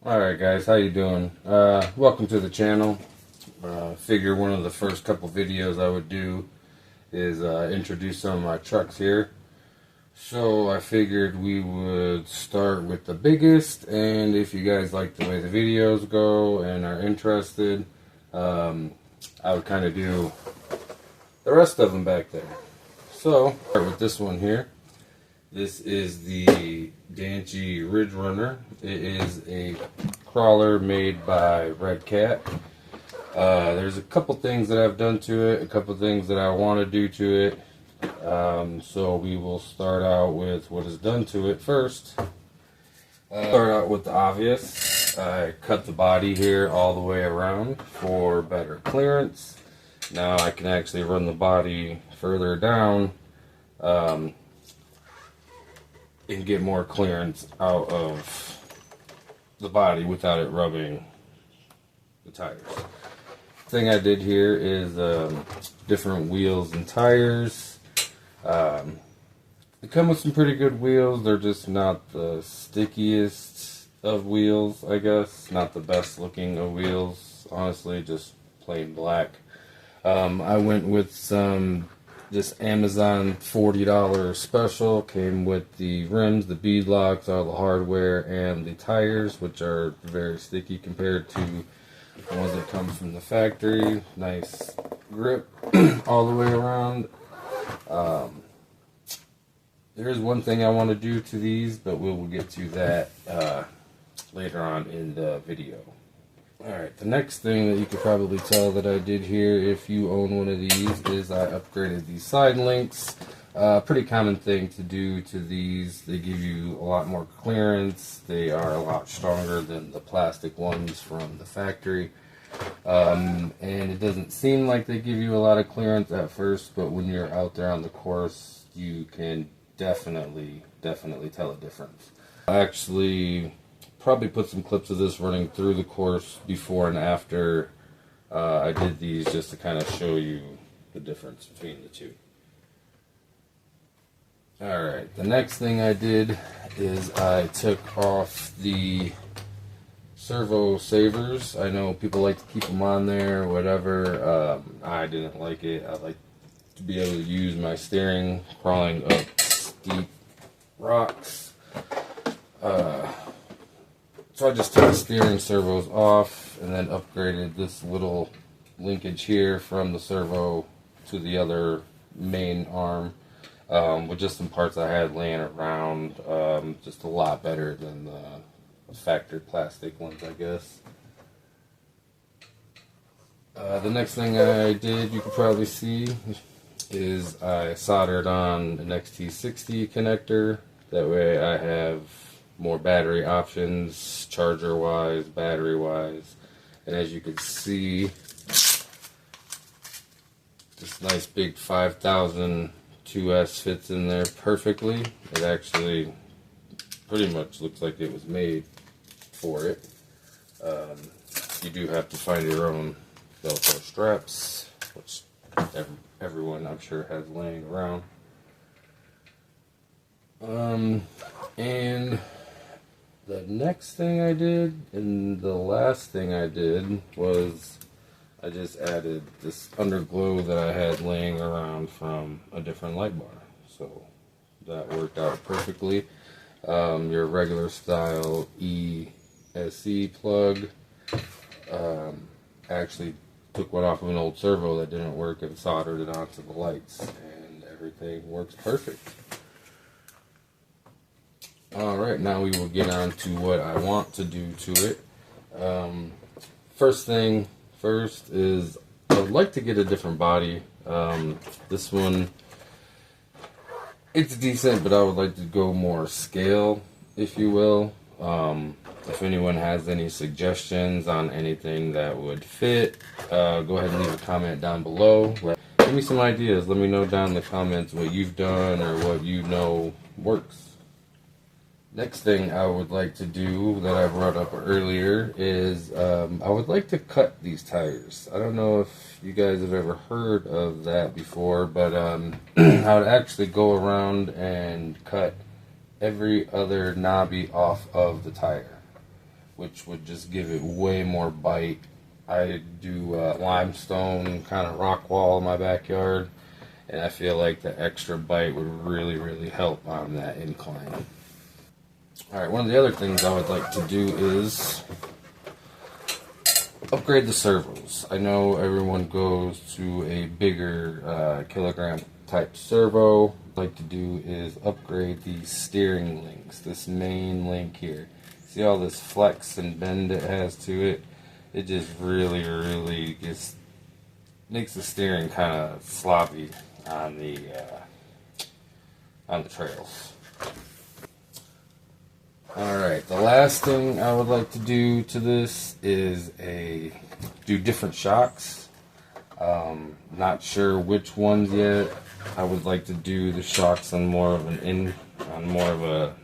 Alright guys, how you doing? Welcome to the channel. Figure one of the first couple videos I would do is introduce some of my trucks here. So I figured we would start with the biggest, and if you guys like the way the videos go and are interested, I would kind of do the rest of them back there. So, start with this one here. This is the Danchee RidgeRunner. It is a crawler made by Red Cat. There's a couple things that I've done to it, a couple things that I want to do to it. So we will start out with what is done to it first. Start out with the obvious. I cut the body here all the way around for better clearance. Now I can actually run the body further down and get more clearance out of the body without it rubbing the tires. Thing I did here is different wheels and tires. They come with some pretty good wheels. They're just not the stickiest of wheels, I guess. Not the best looking of wheels, honestly, just plain black. I went with this Amazon $40 special. Came with the rims, the bead locks, all the hardware, and the tires, which are very sticky compared to the ones that come from the factory. Nice grip all the way around. There is one thing I want to do to these, but we will get to that later on in the video. Alright, the next thing that you could probably tell that I did here, if you own one of these, is I upgraded these side links. Pretty common thing to do to these. They give you a lot more clearance. They are a lot stronger than the plastic ones from the factory. And it doesn't seem like they give you a lot of clearance at first, but when you're out there on the course, you can definitely tell a difference. I actually probably put some clips of this running through the course before and after I did these, just to kind of show you the difference between the two. Alright, the next thing I did is I took off the servo savers. I know people like to keep them on there or whatever. I didn't like it. I like to be able to use my steering crawling up steep rocks. So I just took the steering servos off and then upgraded this little linkage here from the servo to the other main arm with just some parts I had laying around. Just a lot better than the factory plastic ones, I guess. The next thing I did, you can probably see, is I soldered on an XT60 connector. That way I have more battery options, charger wise, battery wise, and as you can see, this nice big 5000 2S fits in there perfectly. It actually pretty much looks like it was made for it. You do have to find your own Velcro straps, which everyone I'm sure has laying around. And the next thing I did, and the last thing I did, was I just added this underglow that I had laying around from a different light bar. So that worked out perfectly. Your regular style ESC plug. Actually took one off of an old servo that didn't work and soldered it onto the lights, and everything works perfect. Alright, now we will get on to what I want to do to it. First thing first is I would like to get a different body. This one, it's decent, but I would like to go more scale, if you will. If anyone has any suggestions on anything that would fit, go ahead and leave a comment down below. Give me some ideas. Let me know down in the comments what you've done or what you know works. Next thing I would like to do that I brought up earlier is I would like to cut these tires. I don't know if you guys have ever heard of that before, but I would actually go around and cut every other knobby off of the tire. which would just give it way more bite. I do limestone kind of rock wall in my backyard, and I feel like the extra bite would really, really help on that incline. Alright, one of the other things I would like to do is upgrade the servos. I know everyone goes to a bigger kilogram type servo. What I'd like to do is upgrade these steering links, this main link here. See all this flex and bend it has to it? It just really, really makes the steering kind of sloppy on the trails. Alright, the last thing I would like to do to this is do different shocks. Not sure which ones yet. I would like to do the shocks on more of a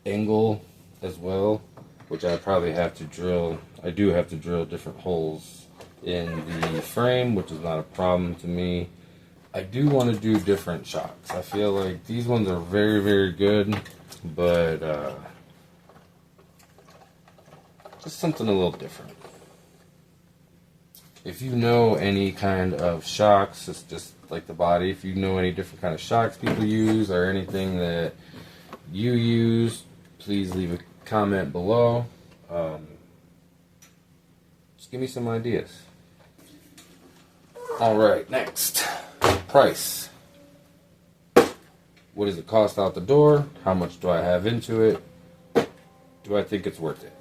angle as well, which I probably have to drill. I do have to drill different holes in the frame, which is not a problem to me. I do want to do different shocks. I feel like these ones are very, very good, but just something a little different. If you know any kind of shocks, it's just like the body, if you know any different kind of shocks people use or anything that you use, please leave a comment below. Just give me some ideas. Alright, next. Price. What does it cost out the door? How much do I have into it? Do I think it's worth it?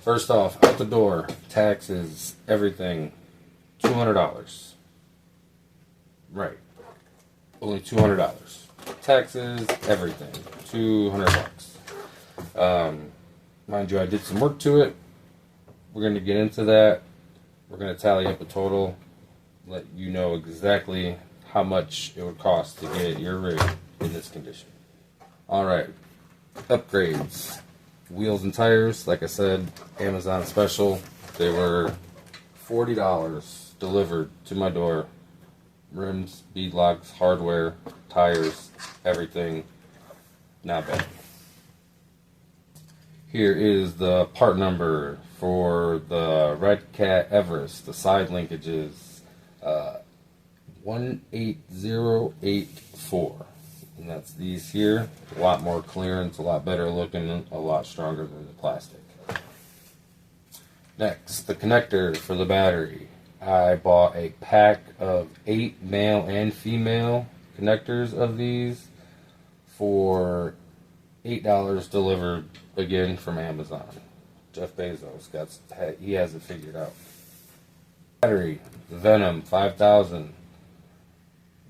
First off, out the door, taxes, everything, $200. Right. Only $200. Taxes, everything, $200. Mind you, I did some work to it. We're going to get into that. We're going to tally up a total, let you know exactly how much it would cost to get your rig in this condition. Alright, upgrades. Wheels and tires, like I said, Amazon special. They were $40 delivered to my door. Rims, bead locks, hardware, tires, everything. Not bad. Here is the part number for the Red Cat Everest, the side linkages, 18084. And that's these here. A lot more clearance, a lot better looking, a lot stronger than the plastic. Next, the connector for the battery. I bought a pack of 8 male and female connectors of these for $8 delivered, again from Amazon. Jeff Bezos he has it figured out. Battery, the Venom 5000.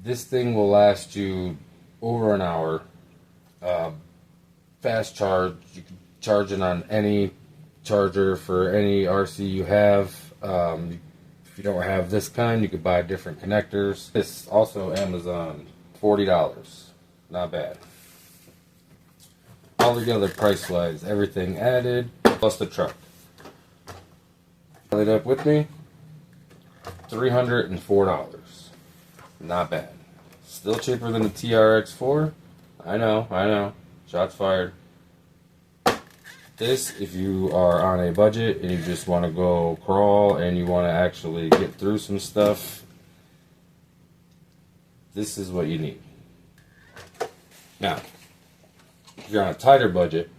This thing will last you over an hour. Fast charge. You can charge it on any charger for any RC you have. If you don't have this kind, you could buy different connectors. This also Amazon, $40. Not bad. All together, price-wise, everything added, plus the truck. Add it up with me, $304. Not bad. Still cheaper than the TRX4. I know. Shots fired. This, if you are on a budget and you just want to go crawl and you want to actually get through some stuff, this is what you need. Now, if you're on a tighter budget,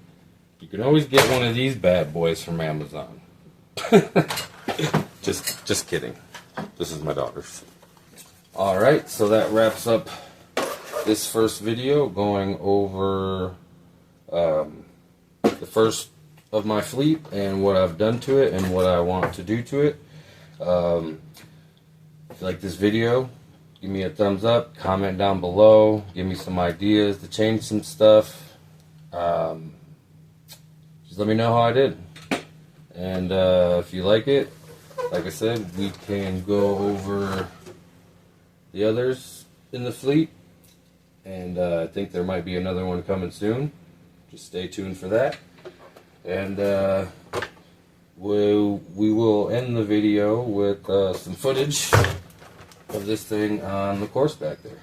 you can always get one of these bad boys from Amazon. Just kidding. This is my daughter's. Alright, so that wraps up this first video going over the first of my fleet and what I've done to it and what I want to do to it. If you like this video, give me a thumbs up, comment down below, give me some ideas to change some stuff. Just let me know how I did. And if you like it, like I said, we can go over the others in the fleet, and I think there might be another one coming soon. Just stay tuned for that. And we will end the video with some footage of this thing on the course back there.